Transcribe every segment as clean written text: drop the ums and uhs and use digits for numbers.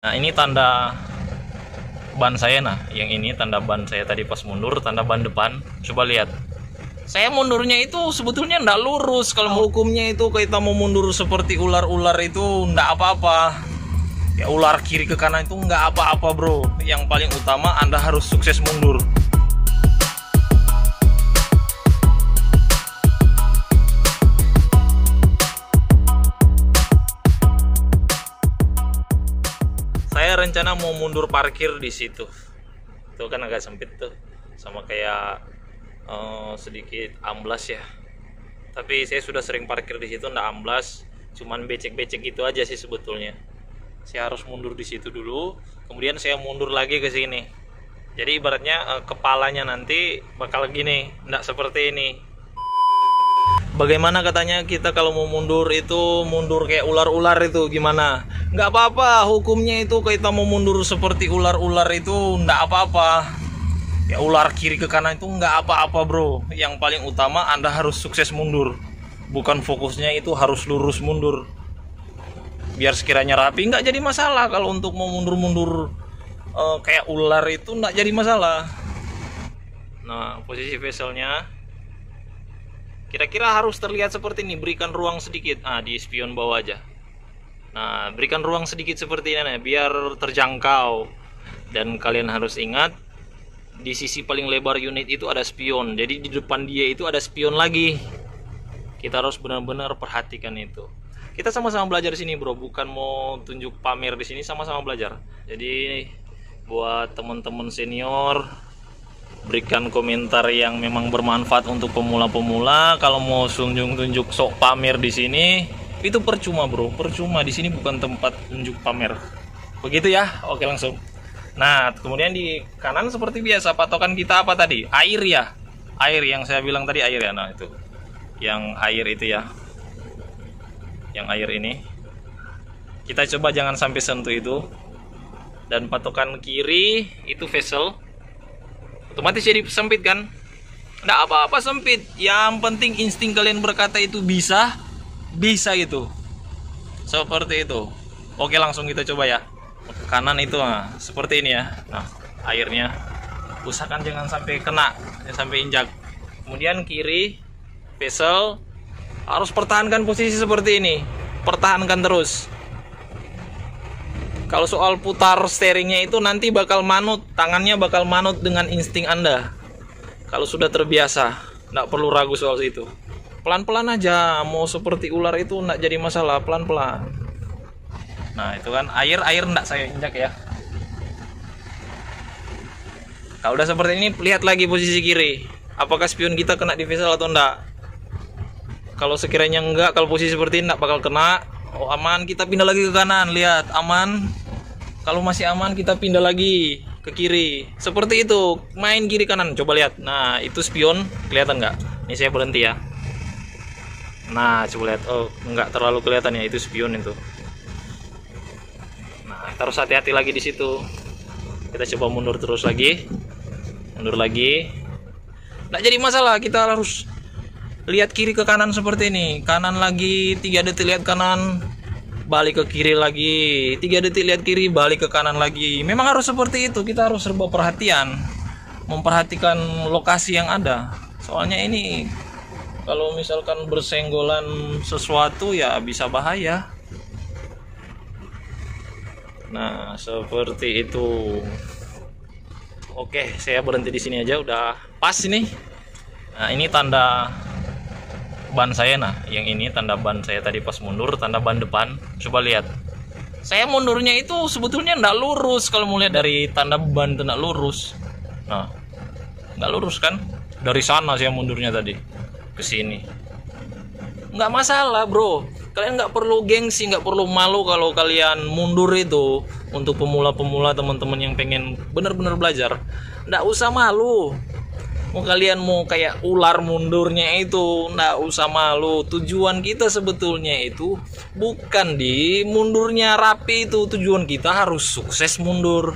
Nah, ini tanda ban saya. Nah, yang ini tanda ban saya tadi pas mundur, tanda ban depan. Coba lihat. Saya mundurnya itu sebetulnya ndak lurus. Kalau hukumnya itu kita mau mundur seperti ular-ular itu ndak apa-apa. Ya, ular kiri ke kanan itu nggak apa-apa, bro. Yang paling utama Anda harus sukses mundur. Saya rencana mau mundur parkir di situ. Itu kan agak sempit tuh, sama kayak sedikit amblas ya. Tapi saya sudah sering parkir di situ, ndak amblas, cuman becek-becek gitu aja sih sebetulnya. Saya harus mundur di situ dulu, kemudian saya mundur lagi ke sini. Jadi ibaratnya kepalanya nanti bakal gini, ndak seperti ini. Bagaimana katanya kita kalau mau mundur itu mundur kayak ular-ular itu gimana? Nggak apa-apa, hukumnya itu kita mau mundur seperti ular-ular itu nggak apa-apa. Ya, ular kiri ke kanan itu nggak apa-apa, bro. Yang paling utama Anda harus sukses mundur. Bukan fokusnya itu harus lurus mundur. Biar sekiranya rapi, nggak jadi masalah. Kalau untuk mau mundur-mundur kayak ular itu nggak jadi masalah. Nah, posisi vesselnya kira-kira harus terlihat seperti ini. Berikan ruang sedikit. Di spion bawah aja. Nah, berikan ruang sedikit seperti ini biar terjangkau. Dan kalian harus ingat, di sisi paling lebar unit itu ada spion. Jadi di depan dia itu ada spion lagi. Kita harus benar-benar perhatikan itu. Kita sama-sama belajar di sini, bro. Bukan mau tunjuk pamer di sini, sama-sama belajar. Jadi buat teman-teman senior, berikan komentar yang memang bermanfaat untuk pemula-pemula. Kalau mau tunjuk sok pamer di sini, itu percuma, bro. Percuma. Di sini bukan tempat tunjuk pamer. Begitu ya. Oke, langsung. Nah, kemudian di kanan seperti biasa, patokan kita apa tadi? Air ya. Air yang saya bilang tadi, air ya. Nah, itu. Yang air itu ya. Yang air ini. Kita coba jangan sampai sentuh itu. Dan patokan kiri itu vessel. Otomatis jadi sempit kan? Nggak apa-apa sempit. Yang penting insting kalian berkata itu bisa. Bisa gitu. Seperti itu. Oke, langsung kita coba ya. Kanan itu seperti ini ya. Nah, airnya usahakan jangan sampai kena, jangan sampai injak. Kemudian kiri vessel harus pertahankan posisi seperti ini. Pertahankan terus. Kalau soal putar steeringnya itu nanti bakal manut, tangannya bakal manut dengan insting Anda. Kalau sudah terbiasa, nggak perlu ragu soal itu. Pelan-pelan aja, mau seperti ular itu nggak jadi masalah, pelan-pelan. Nah, itu kan air enggak saya injak ya. Kalau udah seperti ini, lihat lagi posisi kiri. Apakah spion kita kena di vessel atau enggak? Kalau sekiranya enggak, kalau posisi seperti ini enggak bakal kena. Oh, aman, kita pindah lagi ke kanan. Lihat, aman. Kalau masih aman, kita pindah lagi ke kiri. Seperti itu, main kiri kanan. Coba lihat. Nah, itu spion, kelihatan enggak? Ini saya berhenti ya. Nah, coba lihat. Oh, enggak terlalu kelihatan ya, itu spion itu. Harus hati-hati lagi di situ. Kita coba mundur terus lagi. Mundur lagi. Nggak jadi masalah, kita harus lihat kiri ke kanan seperti ini. Kanan lagi, 3 detik lihat kanan, balik ke kiri lagi. 3 detik lihat kiri, balik ke kanan lagi. Memang harus seperti itu, kita harus serba perhatian. Memperhatikan lokasi yang ada. Soalnya ini kalau misalkan bersenggolan sesuatu ya bisa bahaya. Nah, seperti itu. Oke, saya berhenti di sini aja, udah pas ini. Nah, ini tanda ban saya. Nah, yang ini tanda ban saya tadi pas mundur, tanda ban depan. Coba lihat. Saya mundurnya itu sebetulnya nggak lurus. Kalau mau lihat dari tanda ban itu nggak lurus. Nah, nggak lurus kan? Dari sana saya mundurnya tadi ke sini. Nggak masalah, bro. Kalian nggak perlu gengsi, nggak perlu malu kalau kalian mundur itu. Untuk pemula-pemula, teman-teman yang pengen benar-benar belajar, nggak usah malu. Mau kalian mau kayak ular mundurnya itu, nggak usah malu. Tujuan kita sebetulnya itu bukan di mundurnya rapi itu. Tujuan kita harus sukses mundur,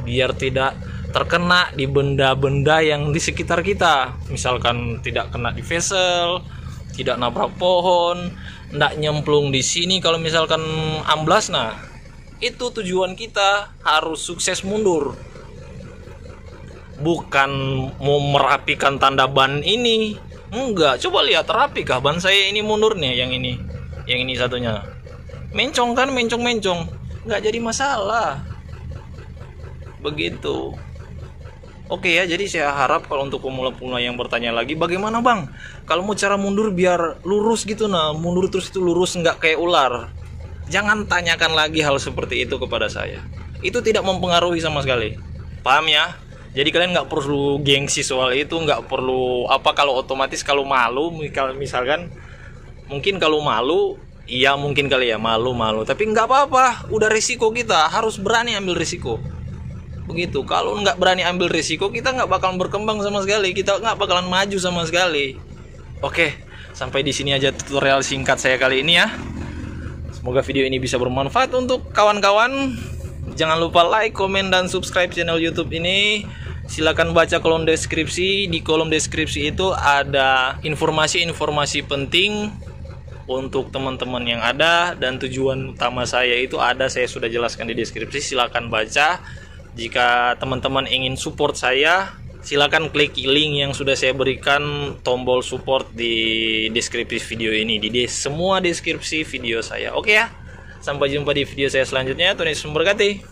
biar tidak terkena di benda-benda yang di sekitar kita. Misalkan tidak kena di vessel, tidak nabrak pohon, ndak nyemplung di sini. Kalau misalkan amblas, nah Itu tujuan kita, harus sukses mundur. Bukan mau merapikan tanda ban ini. Enggak, coba lihat rapi kah ban saya ini mundur nih, yang ini. Yang ini satunya. Mencong kan, mencong-mencong. Enggak jadi masalah. Begitu. Oke ya, jadi saya harap kalau untuk pemula-pemula yang bertanya lagi, bagaimana bang? Kalau mau cara mundur biar lurus gitu, nah mundur terus itu lurus, nggak kayak ular. Jangan tanyakan lagi hal seperti itu kepada saya. Itu tidak mempengaruhi sama sekali. Paham ya? Jadi kalian nggak perlu gengsi soal itu, nggak perlu apa kalau otomatis kalau malu, misalkan mungkin kalau malu, iya mungkin kali ya malu. Tapi nggak apa-apa, udah risiko kita, harus berani ambil risiko. Begitu, kalau nggak berani ambil risiko, kita nggak bakalan berkembang sama sekali, kita nggak bakalan maju sama sekali. Oke, sampai di sini aja tutorial singkat saya kali ini ya. Semoga video ini bisa bermanfaat untuk kawan-kawan. Jangan lupa like, komen, dan subscribe channel YouTube ini. Silakan baca kolom deskripsi. Di kolom deskripsi itu ada informasi-informasi penting untuk teman-teman yang ada, dan tujuan utama saya itu ada, saya sudah jelaskan di deskripsi. Silakan baca. Jika teman-teman ingin support saya, silakan klik link yang sudah saya berikan, tombol support di deskripsi video ini, di semua deskripsi video saya. Oke ya, sampai jumpa di video saya selanjutnya. Tuhan Yesus memberkati.